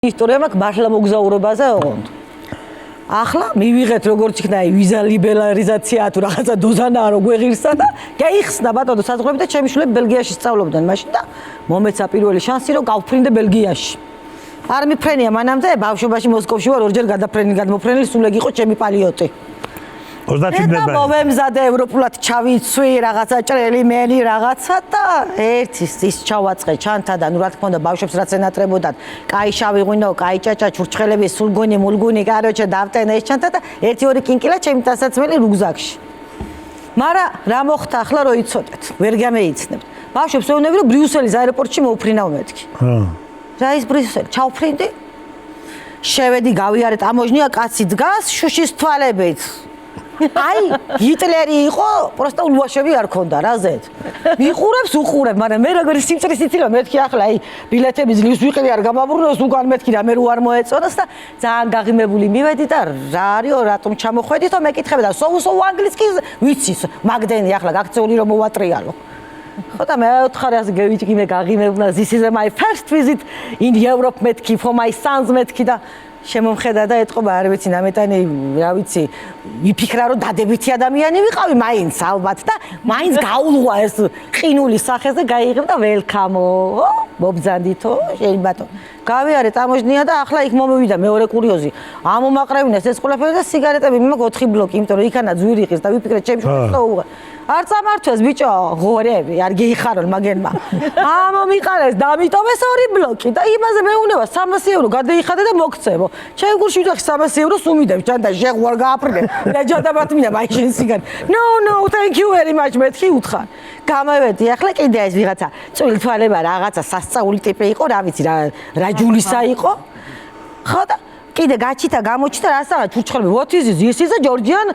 ისტორია მაქვს მართლა მოგზაურობაზე ოღონდ. ახლა მივიღეთ როგორც იქნა ვიზა ლიბერალიზაცია თუ რაღაცა დოზანაა რო გვეღირსა და გაიხსნა ბატონო საზღვრები და ჩემი შვილები ბელგიაში სწავლობდნენ მაშინ და მომეცა პირველი შანსი რომ გავფრინდე ბელგიაში. არ მიფრენია მანამდე ბავშვობაში მოსკოვში ვარ ორჯერ გადმოფრენილი სულ ეგ იყო ჩემი პალიოტი. 30 და მომემზადე ევროპულად ჩავიცვი რაღაცა ჭრელი მენი რაღაცა და ერთის ის ჩავაწყე ჩანთა და ნუ რა თქმა უნდა ბავშვებს რაც ენატრებოდათ კაი შავი ღვინო, კაი ჭაჭა, ჩურჩხელები, სულგუნი, მულგუნი, კაროჩე დავტენე ეს ჩანთა და 1-2 კინკილა ჩემი დასაცმელი რუგზაკში. მარა რა მოხდა ახლა რო იცოდეთ, ვერ გამეიცნებთ. ბავშვებს ვეუბნები რომ ბრიუსელის აეროპორტში მოუფრინავ მეთქი. რა ის ბრიუსელი? ჩავფრინდი. შევედი გავიარე ტამოჟნია კაცი დგას შუშის თვალებით. აი, ჰიტლერი იყო, პროსტა ულვაშები არ ქონდა, რაზეთ. მიყურებს, უყურებ, მაგრამ მე როგორი სიმწრის იცილო, მეთქი ახლა, აი, ბილეთები ძლივს ვიყივი არ გამაბრუნოს, უკან მეთქი რა მე რო არ მოეწონოს და ძალიან გაღიმებული მივედი და რა არისო, რატომ ჩამოხვედითო, მეკითხები და სოუ ანგლისკი ვიცი, მაგდენი ახლა გაქცეული რომ მოვატრიალო. ხო და მე ვთხარი ასე გევიჭი მე გაღიმებულა, this is my first visit in Europe მეთქი for my sons მეთქი და შემომხედა და ეთყობა არ ვიცი ნამეტანი რა ვიცი ვიფიქრა რომ დადებითი ადამიანი ვიყავი მაინც ალბათ და მაინც გაულღვა ეს ყინული სახეზე გაიღებ და ველკამო მობძანდითო შეიძლება გავიარე ტამოჟნია და ახლა იქ მომივიდა მეორე კურიოზი ამომაყრევინეს ეს ყველაფერი და სიგარეტები მიმაქვს 4 ბლოკი იმიტომ რომ იქანა ძვირი ყის და ვიფიქრე ჩემს შეხტოუღა არ წამართვეს ბიჭო ღორები არ გეიხარონ მაგენმა ამომიყარეს დამიტოვეს 2 ბლოკი და იმაზე მეუნება 300 ევრო გადაიხადე და მოგცემო ჩემ გულში ვიძახი 300 ევროს უმიდებ ჯანდა შეღვარ გააფრინე და ჯანდაბათ მინდა მაიშენ სიგარი no thank you very much მეთქი უთხარ გამოვედი ახლა კიდე ეს ვიღაცა წვრილი თვალება რაღაცა სასწაული ტიპი იყო რა ვიცი რა ჯულისა იყო ხო და კიდე გაჩითა გამოჩითა რასაა ჩურჩხელები what is this is a Georgian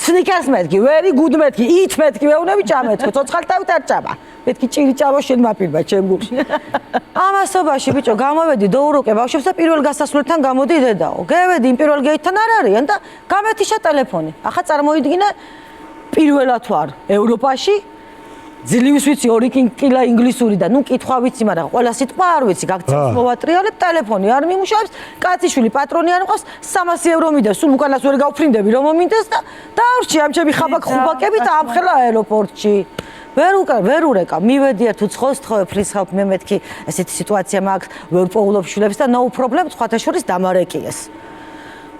sneakers მეთქი very good მეთქი eat მეთქი მეუნები ჭამეთქო ცოცხალთავით არ ჭამა მეთქი ჭირი ჭამა შენ მაპირბა ჩემ გულში ამასობაში ბიჭო გამოვედი დოუროკე ბავშვებს და პირველ გასასვლელთან გამოდი დედაო გევედი იმ პირველ გეითთან არ არიან და გამეთიშა ტელეფონი ახლა წარმოიდგინე პირველად ვარ ევროპაში ძლივს ვიცი 2 კილა ინგლისური და ნუ კითხვა ვიცი მაგრამ ყველა სიტყვა არ ვიცი გაგცემს მოვატრიალებ ტელეფონი არ მიმუშავებს კაციშვილი პატრონი არ მყავს 300 ევრო მიდა სულ უკანას ვერ გავფრინდები რომ მომინდეს და დავრჩი ამ ჩემი ხაბაკ-ხუბაკები და ამხელა აეროპორტში ვერ ურეკა მივედი ერთ უცხოს თხოვე please help მე მეთქი ესეთი სიტუაცია მაქვს ვერ პოულობ შვილებს და no problem სხვათა შორის დამარეკიეს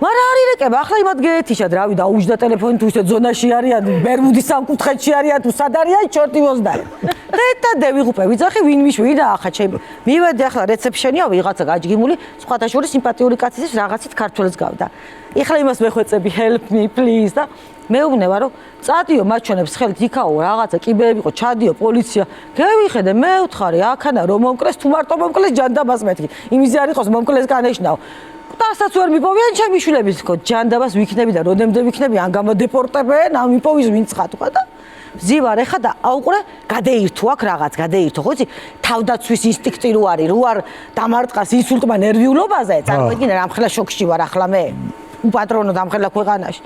მარა არ ირეკება ახლა იმად გეეთიშად რავი დაუჯდა ტელეფონი თუ ისე ზონაში არიან ბერმუდის სამკუთხედში არიან თუ სად არიან ჩორტი მოსდარი და დევიღუპე ვიძახი ვინ მიშვი და ახლა ჩემ მივედი ახლა რეცეპშენია ვიღაცა გაჯგიმული სხვათა შორის სიმპათიური კაცის რაღაცით ქართველს გავდა ეხლა იმას მეხვეწები help me please და მეუბნება რომ წადიო მაჩვენებს ხელით იქაო რაღაცა კიბეები იყო ჩადიო პოლიცია გევიხედე მე ვთხარი აქანა რომ მომკლეს თუ მარტო მომკლეს ჯანდაბას მეთქი იმის არ იყოს მომკლეს განეშნაო დასაც ვერ მიპოვიან ჩემი შვილების თქო ჯანდაბას ვიქნები და როდემდე ვიქნები ან გამოდეპორტებენ ან მიპოვის ვინც ხატყვა და ზივარ ეხა და აუყურე გადეირთო აქ რაღაც გადეირთო ხო იცი თავდაცვის ინსტინქტი რო არის რო არ დამარტყას ინსულტმა ნერვიულობაზე წარმოიდგინე რამხელა შოქში ვარ ახლა მე უპატრონო დამხელა ქვეყანაში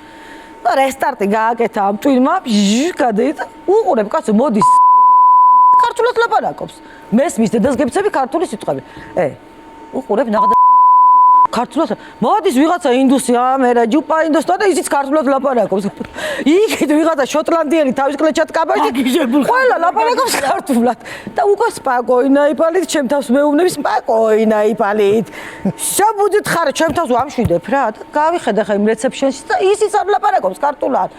და რესტარტი გააკეთა ამ ტვინმა გადეირთო უყურებ კაცო მოდის ქართულად ლაპარაკობს მესმის დედას გეცები ქართული სიტყვები უყურებ ნაღდა ქართულად მოდის ვიღაცა ინდუსი ამერა ჯუპა ინდუსტა და ისიც ქართულად ლაპარაკობს იქით ვიღაცა შოტლანდიელი თავის კლეჩად კაბაჭი ყველა ლაპარაკობს ქართულად და უკვე სპაკოინაიფალით ჩემ თავს მეუბნები სპაკოინაიფალით შაბუდით ხარ ჩემ თავს ვამშვიდებ რა და გავიხედე ხა იმ რეცეპშენში და ისიც არ ლაპარაკობს ქართულად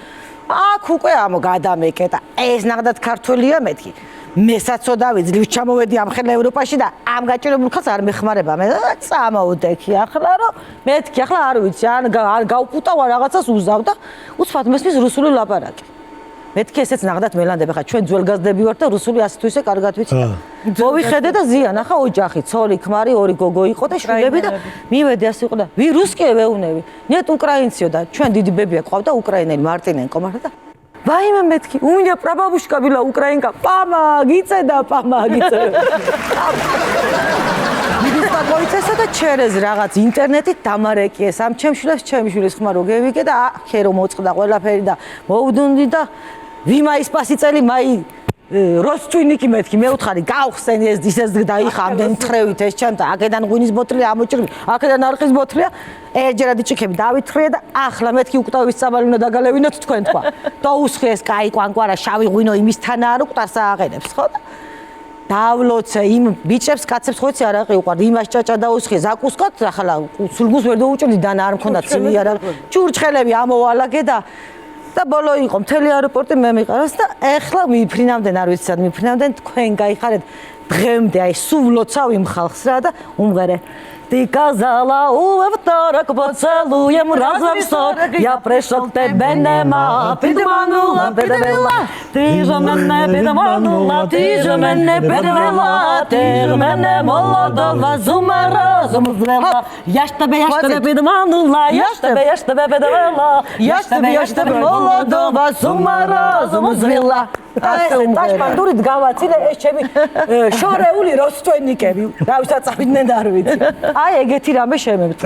აქ უკვე ამო გადამეკეტა ეს ნახდათ ქართველია მეთქი მესაცოდავი ძლივს ჩამოვედი ამხელა ევროპაში და ამ გაჭირებულ ხალხს არ მეხმარება მე და წამოვდექი ახლა რომ მეთქი ახლა არ ვიცი ან გავპუტავა რაღაცას უზავ და უცბად მესმის რუსული ლაპარაკი მეთქი ესეც ნახდათ მელანდებ ხა ჩვენ ძველგაზრდები ვართ და რუსული ასე თუ ისე კარგად ვიცი მოვიხედე და ზიან ახლა ოჯახი ცოლი ქმარი 2 გოგო იყო და შვილები და მივედი ასე იყო და ვი რუსკიე ვეუნები ნეტ უკრაინციო და ჩვენ დიდი ბებია ყავდა უკრაინელი მარტინენკო მაგრამ და ვაიმე მეთქი у меня прабабушка была украинка помогите да помогите მიდისკა გოიცესა და ჩერეზ რაღაც ინტერნეტით დამარეკიეს ამ ჩემ შვილის ხმა რო გევიგე და ხე რომ მოწყდა ყველაფერი და მოვდუნდი და ვიმაის პასიწელი მაი როსტვინიკი მეთქი მეუთხარი გავხსენი ეს ისეს დაიხამდენ თხრევით ეს ჩანთა აქედან ღვინის ბოთლია ამოჭრილი აქედან არყის ბოთლია ერთჯერადი ჭიქები დავითხრია და ახლა მეთქი უკტავის წამალი უნდა დაგალევინოთ თქვენ თქვა დაუსხი ეს კაი კვანკვარა შავი ღვინო იმისთანა არ უკტარს ააღენებს ხო დავლოცე იმ ბიჭებს კაცებს ხო იცი არ აყიყვარ იმას ჭაჭა დაუსხი ზაკუსკოთ ახლა სულგუნს ვერ დაუჭრდი დანა არ მქონდა ცივი არა ჭურჭხელები ამოვალაგე და ბოლო იყო მთელი აეროპორტი მე მიყარას და ეხლა მიფრინავდნენ არ ვიცი სად მიფრინავდნენ თქვენ გაიხარეთ დღემდე აი სულ ლოცავ იმ ხალხს რა და უმღერე Ты казала у вторник поцелуем разом сон Я пришел к тебе нема Підманула, підвела Ти ж мене підманула Ти ж мене підвела Ти ж мене молодого з ума разом звела Я ж тебе підманула Я ж тебе підвела Я ж тебе молодого з ума разом звела ტაშპანდურით გავაცილე ეს ჩემი შორეული როსტვენიკები რა ვიცი წავიდნენ და არ ვიცი აი ეგეთი რამე შემებთ